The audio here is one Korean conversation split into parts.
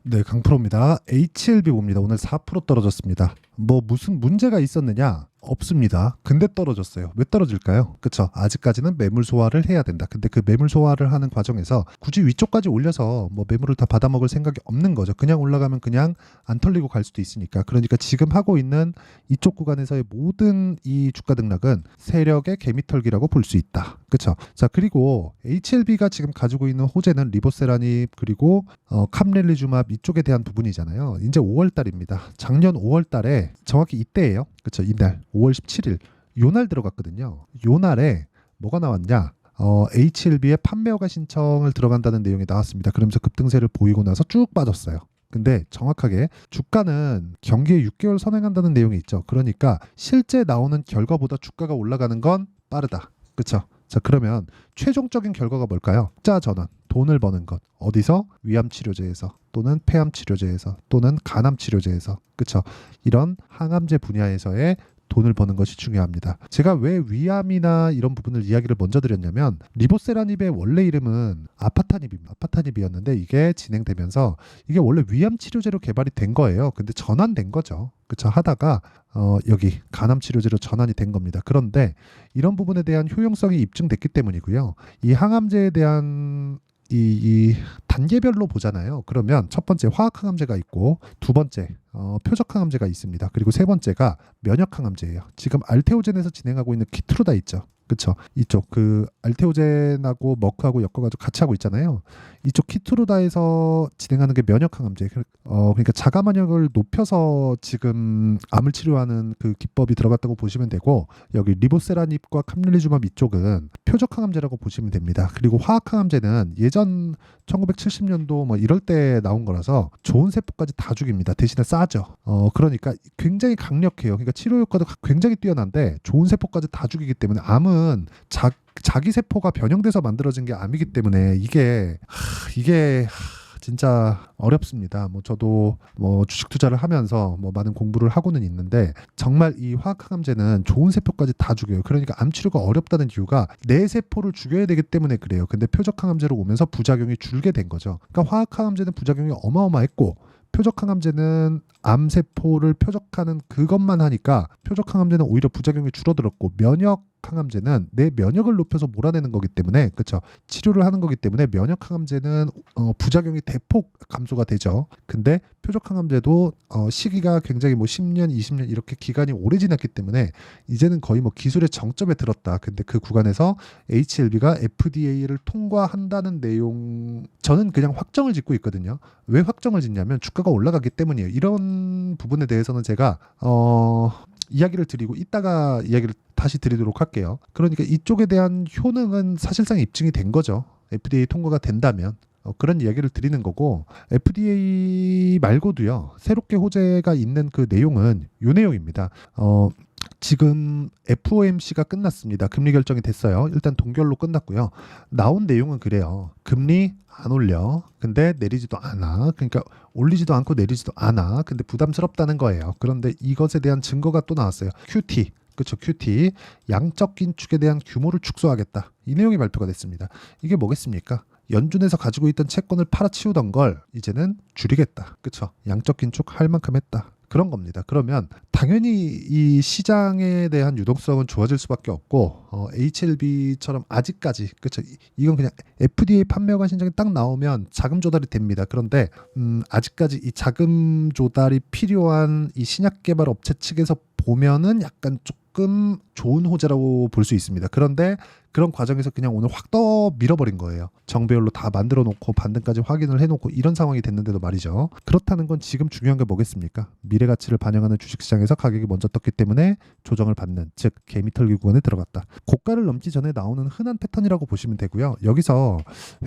네, 강프로입니다. HLB 봅니다. 오늘 4% 떨어졌습니다. 뭐 무슨 문제가 있었느냐? 없습니다. 근데 떨어졌어요. 왜 떨어질까요? 그쵸? 아직까지는 매물 소화를 해야 된다. 근데 그 매물 소화를 하는 과정에서 굳이 위쪽까지 올려서 뭐 매물을 다 받아먹을 생각이 없는 거죠. 그냥 올라가면 그냥 안 털리고 갈 수도 있으니까. 그러니까 지금 하고 있는 이쪽 구간에서의 모든 이 주가 등락은 세력의 개미털기라고 볼 수 있다. 그쵸? 자, 그리고 HLB가 지금 가지고 있는 호재는 리보세라닙 그리고 캄렐리주맙 이쪽에 대한 부분이잖아요. 이제 5월 달입니다. 작년 5월 달에 정확히 이때예요. 그쵸? 이날 5월 17일 요날 들어갔거든요. 요날에 뭐가 나왔냐? HLB의 판매 허가 신청을 들어간다는 내용이 나왔습니다. 그러면서 급등세를 보이고 나서 쭉 빠졌어요. 근데 정확하게 주가는 경기에 6개월 선행한다는 내용이 있죠. 그러니까 실제 나오는 결과보다 주가가 올라가는 건 빠르다. 그렇죠? 자, 그러면 최종적인 결과가 뭘까요? 자, 전환. 돈을 버는 것. 어디서? 위암 치료제에서 또는 폐암 치료제에서 또는 간암 치료제에서. 그렇죠? 이런 항암제 분야에서의 돈을 버는 것이 중요합니다. 제가 왜 위암이나 이런 부분을 이야기를 먼저 드렸냐면 리보세라닙의 원래 이름은 아파타닙이었는데 이게 진행되면서 이게 원래 위암 치료제로 개발이 된 거예요. 근데 전환된 거죠. 그쵸? 하다가 여기 간암 치료제로 전환이 된 겁니다. 그런데 이런 부분에 대한 효용성이 입증됐기 때문이고요. 이 항암제에 대한 이 단계별로 보잖아요. 그러면 첫 번째 화학항암제가 있고 두 번째 표적항암제가 있습니다. 그리고 세 번째가 면역항암제예요. 지금 알테오젠에서 진행하고 있는 키트루다 있죠. 그쵸? 이쪽 그 알테오젠하고 머크하고 엮어가지고 같이 하고 있잖아요. 이쪽 키트루다에서 진행하는 게 면역항암제. 그러니까 자가면역을 높여서 지금 암을 치료하는 그 기법이 들어갔다고 보시면 되고 여기 리보세라닙과 캄렐리주맙 이쪽은 표적항암제라고 보시면 됩니다. 그리고 화학항암제는 예전 1970년도 뭐 이럴 때 나온 거라서 좋은 세포까지 다 죽입니다. 대신에 싸죠. 그러니까 굉장히 강력해요. 그러니까 치료 효과도 굉장히 뛰어난데 좋은 세포까지 다 죽이기 때문에 암은 자기 세포가 변형돼서 만들어진 게 암이기 때문에 이게 진짜 어렵습니다. 뭐 저도 뭐 주식 투자를 하면서 뭐 많은 공부를 하고는 있는데 정말 이 화학항암제는 좋은 세포까지 다 죽여요. 그러니까 암 치료가 어렵다는 이유가 내 세포를 죽여야 되기 때문에 그래요. 근데 표적항암제로 오면서 부작용이 줄게 된 거죠. 그러니까 화학항암제는 부작용이 어마어마했고 표적항암제는 암세포를 표적하는 그것만 하니까 표적항암제는 오히려 부작용이 줄어들었고 면역항암제는 내 면역을 높여서 몰아내는 거기 때문에 그렇죠. 치료를 하는 거기 때문에 면역항암제는 부작용이 대폭 감소가 되죠. 근데 표적항암제도 시기가 굉장히 뭐 10년, 20년 이렇게 기간이 오래 지났기 때문에 이제는 거의 뭐 기술의 정점에 들었다. 근데 그 구간에서 HLB가 FDA를 통과한다는 내용 저는 그냥 확정을 짓고 있거든요. 왜 확정을 짓냐면 주가가 올라가기 때문이에요. 이런 부분에 대해서는 제가 이야기를 드리고 이따가 이야기를 다시 드리도록 할게요. 그러니까 이쪽에 대한 효능은 사실상 입증이 된 거죠. FDA 통과가 된다면. 그런 이야기를 드리는 거고 FDA 말고도요. 새롭게 호재가 있는 그 내용은 요 내용입니다. 지금 FOMC가 끝났습니다. 금리 결정이 됐어요. 일단 동결로 끝났고요. 나온 내용은 그래요. 금리 안 올려. 근데 내리지도 않아. 그러니까 올리지도 않고 내리지도 않아. 근데 부담스럽다는 거예요. 그런데 이것에 대한 증거가 또 나왔어요. QT. 그렇죠. QT. 양적 긴축에 대한 규모를 축소하겠다. 이 내용이 발표가 됐습니다. 이게 뭐겠습니까? 연준에서 가지고 있던 채권을 팔아치우던 걸 이제는 줄이겠다. 그렇죠. 양적 긴축 할 만큼 했다. 그런 겁니다. 그러면 당연히 이 시장에 대한 유동성은 좋아질 수밖에 없고 HLB처럼 아직까지 그렇죠. 이건 그냥 FDA 판매허가 신청이 딱 나오면 자금 조달이 됩니다. 그런데 아직까지 이 자금 조달이 필요한 이 신약 개발 업체 측에서 보면은 약간 조금 좋은 호재라고 볼 수 있습니다. 그런데 그런 과정에서 그냥 오늘 확 떠 밀어버린 거예요. 정배열로 다 만들어 놓고 반등까지 확인을 해놓고 이런 상황이 됐는데도 말이죠. 그렇다는 건 지금 중요한 게 뭐겠습니까? 미래 가치를 반영하는 주식시장에서 가격이 먼저 떴기 때문에 조정을 받는 즉 개미털기 구간에 들어갔다. 고가를 넘기 전에 나오는 흔한 패턴이라고 보시면 되고요. 여기서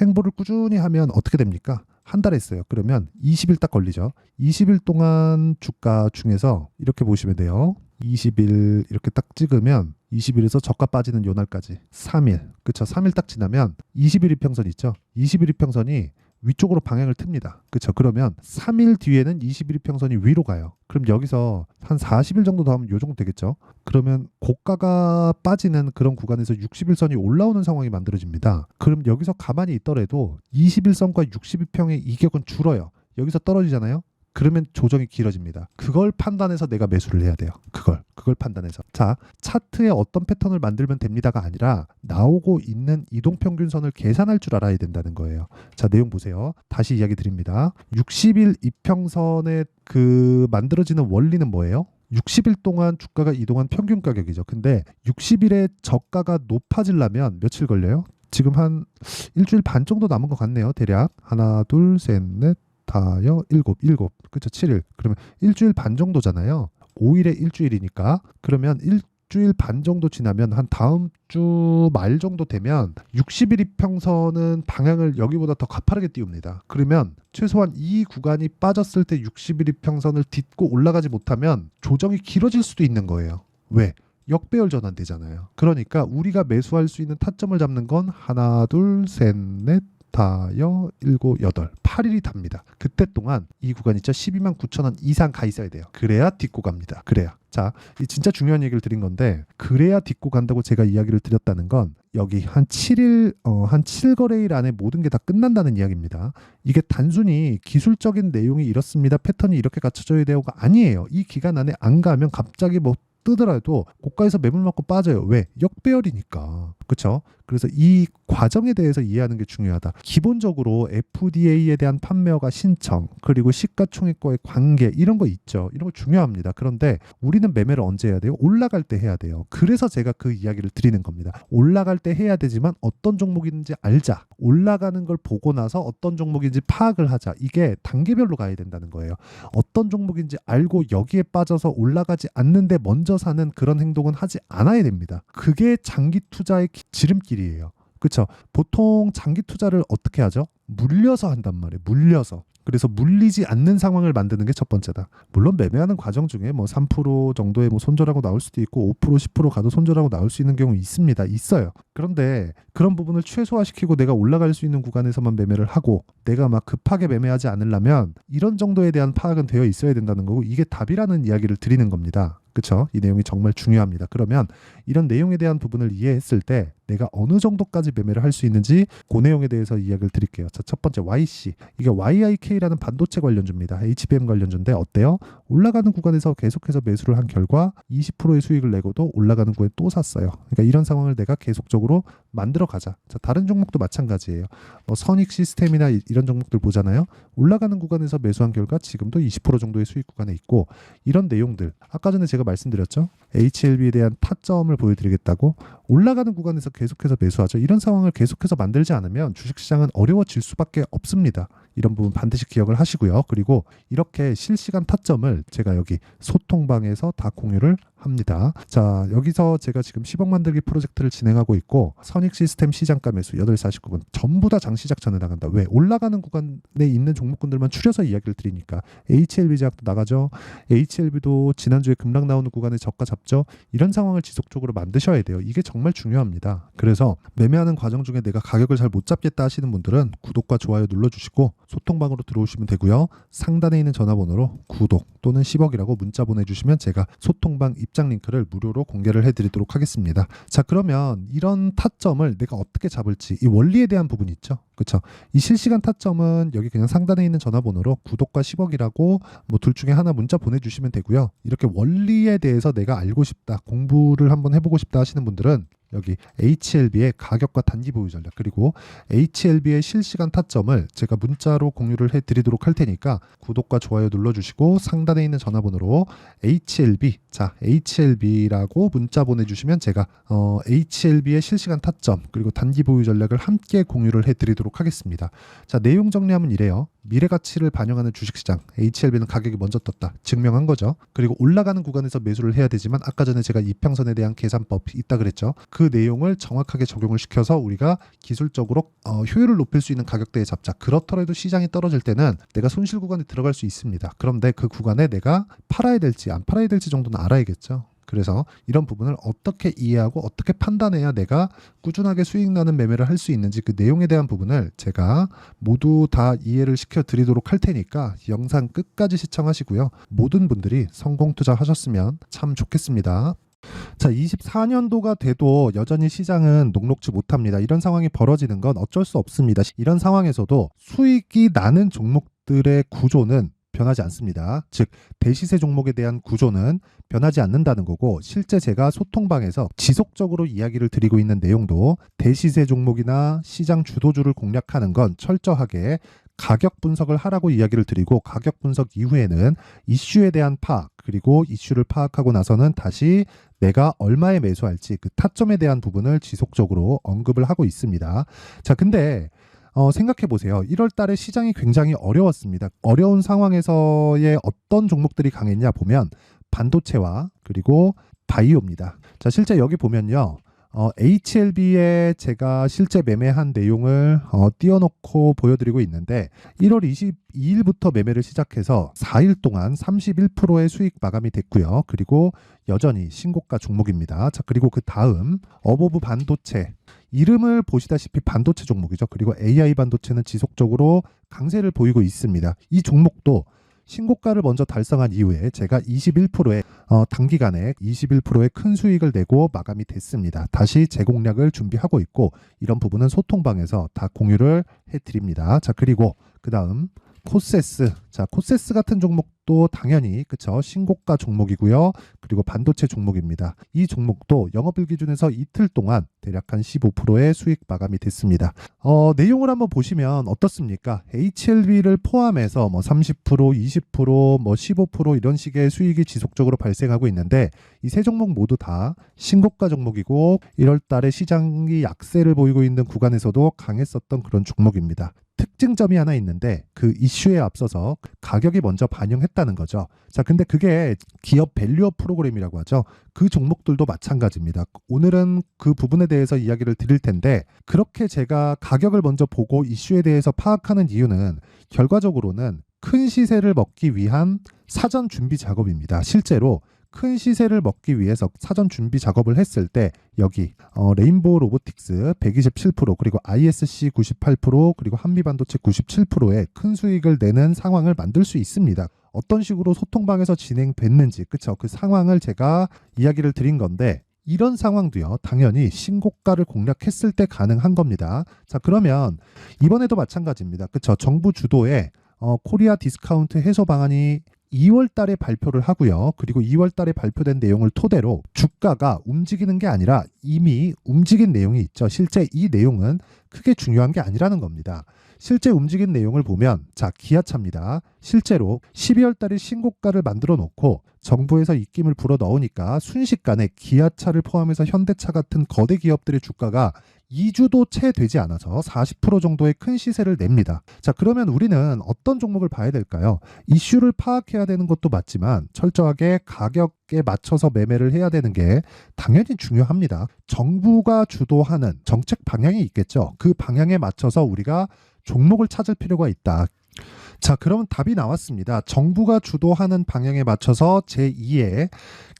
횡보를 꾸준히 하면 어떻게 됩니까? 한 달 했어요. 그러면 20일 딱 걸리죠. 20일 동안 주가 중에서 이렇게 보시면 돼요. 20일 이렇게 딱 찍으면 20일에서 저가 빠지는 요 날까지 3일. 그쵸? 3일 딱 지나면 21 이평선 있죠? 21 이평선이 위쪽으로 방향을 틉니다. 그쵸? 그러면 3일 뒤에는 21 이평선이 위로 가요. 그럼 여기서 한 40일 정도 더 하면 요 정도 되겠죠? 그러면 고가가 빠지는 그런 구간에서 60일선이 올라오는 상황이 만들어집니다. 그럼 여기서 가만히 있더라도 21선과 62평의 이격은 줄어요. 여기서 떨어지잖아요. 그러면 조정이 길어집니다. 그걸 판단해서 내가 매수를 해야 돼요. 그걸 판단해서. 자, 차트에 어떤 패턴을 만들면 됩니다가 아니라 나오고 있는 이동평균선을 계산할 줄 알아야 된다는 거예요. 자, 내용 보세요. 다시 이야기 드립니다. 60일 이평선에 그 만들어지는 원리는 뭐예요? 60일 동안 주가가 이동한 평균 가격이죠. 근데 60일에 저가가 높아지려면 며칠 걸려요? 지금 한 일주일 반 정도 남은 것 같네요. 대략 하나, 둘, 셋, 넷, 다여, 일곱. 그쵸? 7일. 그러면 일주일 반 정도잖아요. 5일에 일주일이니까. 그러면 일주일 반 정도 지나면 한 다음 주 말 정도 되면 60일 이평선은 방향을 여기보다 더 가파르게 띄웁니다. 그러면 최소한 이 구간이 빠졌을 때 60일 이평선을 딛고 올라가지 못하면 조정이 길어질 수도 있는 거예요. 왜? 역배열 전환되잖아요. 그러니까 우리가 매수할 수 있는 타점을 잡는 건 하나, 둘, 셋, 넷, 다여, 일곱, 여덟, 8일이 답니다. 그때 동안 이 구간 있죠? 12만 9천 원 이상 가 있어야 돼요. 그래야 딛고 갑니다. 그래야. 자, 이 진짜 중요한 얘기를 드린 건데 그래야 딛고 간다고 제가 이야기를 드렸다는 건 여기 한 7일, 한 7거래일 안에 모든 게 다 끝난다는 이야기입니다. 이게 단순히 기술적인 내용이 이렇습니다. 패턴이 이렇게 갖춰져야 돼요가 아니에요. 이 기간 안에 안 가면 갑자기 뭐 뜨더라도 고가에서 매물 맞고 빠져요. 왜? 역배열이니까. 그렇죠? 그래서 이 과정에 대해서 이해하는 게 중요하다. 기본적으로 FDA에 대한 판매허가 신청, 그리고 시가총액과의 관계 이런 거 있죠. 이런 거 중요합니다. 그런데 우리는 매매를 언제 해야 돼요? 올라갈 때 해야 돼요. 그래서 제가 그 이야기를 드리는 겁니다. 올라갈 때 해야 되지만 어떤 종목인지 알자. 올라가는 걸 보고 나서 어떤 종목인지 파악을 하자. 이게 단계별로 가야 된다는 거예요. 어떤 종목인지 알고 여기에 빠져서 올라가지 않는데 먼저 사는 그런 행동은 하지 않아야 됩니다. 그게 장기 투자의 지름길이에요. 그렇죠? 보통 장기 투자를 어떻게 하죠? 물려서 한단 말이에요. 물려서. 그래서 물리지 않는 상황을 만드는 게 첫 번째다. 물론 매매하는 과정 중에 뭐 3% 정도의 뭐 손절하고 나올 수도 있고 5% 10% 가도 손절하고 나올 수 있는 경우 있습니다. 있어요. 그런데 그런 부분을 최소화시키고 내가 올라갈 수 있는 구간에서만 매매를 하고 내가 막 급하게 매매하지 않으려면 이런 정도에 대한 파악은 되어 있어야 된다는 거고 이게 답이라는 이야기를 드리는 겁니다. 그렇죠? 이 내용이 정말 중요합니다. 그러면 이런 내용에 대한 부분을 이해했을 때 내가 어느 정도까지 매매를 할 수 있는지 그 내용에 대해서 이야기를 드릴게요. 자, 첫 번째 YC. 이게 YIK라는 반도체 관련주입니다. HBM 관련주인데 어때요? 올라가는 구간에서 계속해서 매수를 한 결과 20%의 수익을 내고도 올라가는 구간에 또 샀어요. 그러니까 이런 상황을 내가 계속적으로 만들어 가자. 자, 다른 종목도 마찬가지예요. 뭐 선익 시스템이나 이런 종목들 보잖아요. 올라가는 구간에서 매수한 결과 지금도 20% 정도의 수익 구간에 있고 이런 내용들. 아까 전에 제가 말씀드렸죠. HLB에 대한 타점을 보여드리겠다고 올라가는 구간에서 계속해서 매수하죠. 이런 상황을 계속해서 만들지 않으면 주식시장은 어려워질 수밖에 없습니다. 이런 부분 반드시 기억을 하시고요. 그리고 이렇게 실시간 타점을 제가 여기 소통방에서 다 공유를 합니다. 자, 여기서 제가 지금 10억 만들기 프로젝트를 진행하고 있고 선익 시스템 시장가 매수 8시 49분 전부 다 장시작 전에 나간다. 왜? 올라가는 구간에 있는 종목군들만 추려서 이야기를 드리니까 HLB 제약도 나가죠. HLB도 지난주에 급락 나오는 구간에 저가 잡죠. 이런 상황을 지속적으로 만드셔야 돼요. 이게 정말 중요합니다. 그래서 매매하는 과정 중에 내가 가격을 잘 못 잡겠다 하시는 분들은 구독과 좋아요 눌러주시고 소통방으로 들어오시면 되고요. 상단에 있는 전화번호로 구독 또는 10억이라고 문자 보내주시면 제가 소통방 입장 링크를 무료로 공개를 해드리도록 하겠습니다. 자, 그러면 이런 타점을 내가 어떻게 잡을지 이 원리에 대한 부분이 있죠. 그렇죠? 이 실시간 타점은 여기 그냥 상단에 있는 전화번호로 구독과 10억이라고 뭐 둘 중에 하나 문자 보내주시면 되고요. 이렇게 원리에 대해서 내가 알고 싶다, 공부를 한번 해보고 싶다 하시는 분들은 여기 HLB의 가격과 단기 보유 전략 그리고 HLB의 실시간 타점을 제가 문자로 공유를 해드리도록 할 테니까 구독과 좋아요 눌러주시고 상단에 있는 전화번호로 HLB 자 HLB라고 문자 보내주시면 제가 HLB의 실시간 타점 그리고 단기 보유 전략을 함께 공유를 해드리도록 하겠습니다. 자, 내용 정리하면 이래요. 미래 가치를 반영하는 주식시장 HLB는 가격이 먼저 떴다 증명한 거죠. 그리고 올라가는 구간에서 매수를 해야 되지만 아까 전에 제가 이평선에 대한 계산법이 있다 그랬죠. 그 내용을 정확하게 적용을 시켜서 우리가 기술적으로 효율을 높일 수 있는 가격대에 잡자. 그렇더라도 시장이 떨어질 때는 내가 손실 구간에 들어갈 수 있습니다. 그런데 그 구간에 내가 팔아야 될지 안 팔아야 될지 정도는 알아야겠죠. 그래서 이런 부분을 어떻게 이해하고 어떻게 판단해야 내가 꾸준하게 수익 나는 매매를 할 수 있는지 그 내용에 대한 부분을 제가 모두 다 이해를 시켜드리도록 할 테니까 영상 끝까지 시청하시고요. 모든 분들이 성공 투자하셨으면 참 좋겠습니다. 자, 24년도가 돼도 여전히 시장은 녹록지 못합니다. 이런 상황이 벌어지는 건 어쩔 수 없습니다. 이런 상황에서도 수익이 나는 종목 종목들의 구조는 변하지 않습니다. 즉 대시세 종목에 대한 구조는 변하지 않는다는 거고, 실제 제가 소통방에서 지속적으로 이야기를 드리고 있는 내용도 대시세 종목이나 시장 주도주를 공략하는 건 철저하게 가격 분석을 하라고 이야기를 드리고, 가격 분석 이후에는 이슈에 대한 파악, 그리고 이슈를 파악하고 나서는 다시 내가 얼마에 매수할지 그 타점에 대한 부분을 지속적으로 언급을 하고 있습니다. 자, 근데 생각해 보세요. 1월 달에 시장이 굉장히 어려웠습니다. 어려운 상황에서의 어떤 종목들이 강했냐 보면 반도체와 그리고 바이오입니다. 자, 실제 여기 보면요. HLB에 제가 실제 매매한 내용을 띄워놓고 보여드리고 있는데, 1월 22일부터 매매를 시작해서 4일 동안 31%의 수익 마감이 됐고요. 그리고 여전히 신고가 종목입니다. 자, 그리고 그 다음 어보브 반도체, 이름을 보시다시피 반도체 종목이죠. 그리고 AI 반도체는 지속적으로 강세를 보이고 있습니다. 이 종목도 신고가를 먼저 달성한 이후에 제가 21%의 단기간에 21%의 큰 수익을 내고 마감이 됐습니다. 다시 재공략을 준비하고 있고, 이런 부분은 소통방에서 다 공유를 해드립니다. 자, 그리고 그 다음 코세스. 자, 코세스 같은 종목도 당연히 그쵸, 신고가 종목이고요. 그리고 반도체 종목입니다. 이 종목도 영업일 기준에서 이틀 동안 대략 한 15%의 수익 마감이 됐습니다. 내용을 한번 보시면 어떻습니까? HLB를 포함해서 뭐 30%, 20%, 뭐 15% 이런 식의 수익이 지속적으로 발생하고 있는데, 이 세 종목 모두 다 신고가 종목이고 1월 달에 시장이 약세를 보이고 있는 구간에서도 강했었던 그런 종목입니다. 특징점이 하나 있는데, 그 이슈에 앞서서 가격이 먼저 반영했다는 거죠. 자, 근데 그게 기업 밸류업 프로그램이라고 하죠. 그 종목들도 마찬가지입니다. 오늘은 그 부분에 대해서 이야기를 드릴 텐데, 그렇게 제가 가격을 먼저 보고 이슈에 대해서 파악하는 이유는 결과적으로는 큰 시세를 먹기 위한 사전 준비 작업입니다. 실제로 큰 시세를 먹기 위해서 사전 준비 작업을 했을 때 여기 레인보우 로보틱스 127%, 그리고 ISC 98%, 그리고 한미반도체 97%의 큰 수익을 내는 상황을 만들 수 있습니다. 어떤 식으로 소통방에서 진행됐는지, 그쵸? 그 상황을 제가 이야기를 드린 건데, 이런 상황도요, 당연히 신고가를 공략했을 때 가능한 겁니다. 자, 그러면 이번에도 마찬가지입니다. 그쵸? 정부 주도의 코리아 디스카운트 해소 방안이 2월 달에 발표를 하고요. 그리고 2월 달에 발표된 내용을 토대로 주가가 움직이는 게 아니라 이미 움직인 내용이 있죠. 실제 이 내용은 크게 중요한 게 아니라는 겁니다. 실제 움직인 내용을 보면, 자, 기아차입니다. 실제로 12월 달에 신고가를 만들어 놓고 정부에서 입김을 불어 넣으니까 순식간에 기아차를 포함해서 현대차 같은 거대 기업들의 주가가 2주도 채 되지 않아서 40% 정도의 큰 시세를 냅니다. 자, 그러면 우리는 어떤 종목을 봐야 될까요? 이슈를 파악해야 되는 것도 맞지만 철저하게 가격에 맞춰서 매매를 해야 되는 게 당연히 중요합니다. 정부가 주도하는 정책 방향이 있겠죠. 그 방향에 맞춰서 우리가 종목을 찾을 필요가 있다. 자, 그러면 답이 나왔습니다. 정부가 주도하는 방향에 맞춰서 제2의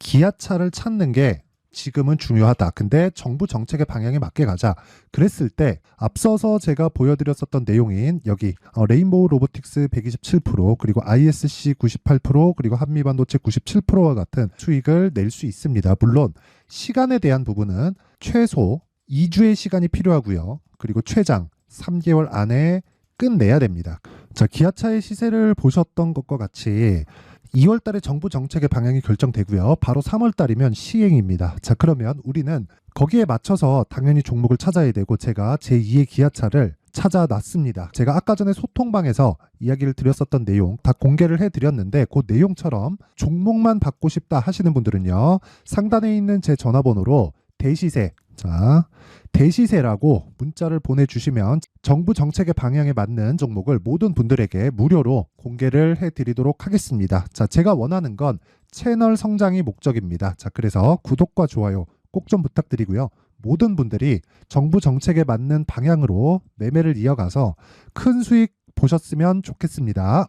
기아차를 찾는 게 지금은 중요하다. 근데 정부 정책의 방향에 맞게 가자. 그랬을 때 앞서서 제가 보여드렸었던 내용인 여기 레인보우 로보틱스 127%, 그리고 ISC 98%, 그리고 한미반도체 97%와 같은 수익을 낼 수 있습니다. 물론 시간에 대한 부분은 최소 2주의 시간이 필요하고요. 그리고 최장 3개월 안에 끝내야 됩니다. 자, 기아차의 시세를 보셨던 것과 같이 2월 달에 정부 정책의 방향이 결정되고요. 바로 3월 달이면 시행입니다. 자, 그러면 우리는 거기에 맞춰서 당연히 종목을 찾아야 되고, 제가 제2의 기아차를 찾아놨습니다. 제가 아까 전에 소통방에서 이야기를 드렸었던 내용 다 공개를 해드렸는데, 그 내용처럼 종목만 받고 싶다 하시는 분들은요, 상단에 있는 제 전화번호로 대시세, 자, 대시세라고 문자를 보내주시면 정부 정책의 방향에 맞는 종목을 모든 분들에게 무료로 공개를 해드리도록 하겠습니다. 자, 제가 원하는 건 채널 성장이 목적입니다. 자, 그래서 구독과 좋아요 꼭 좀 부탁드리고요. 모든 분들이 정부 정책에 맞는 방향으로 매매를 이어가서 큰 수익 보셨으면 좋겠습니다.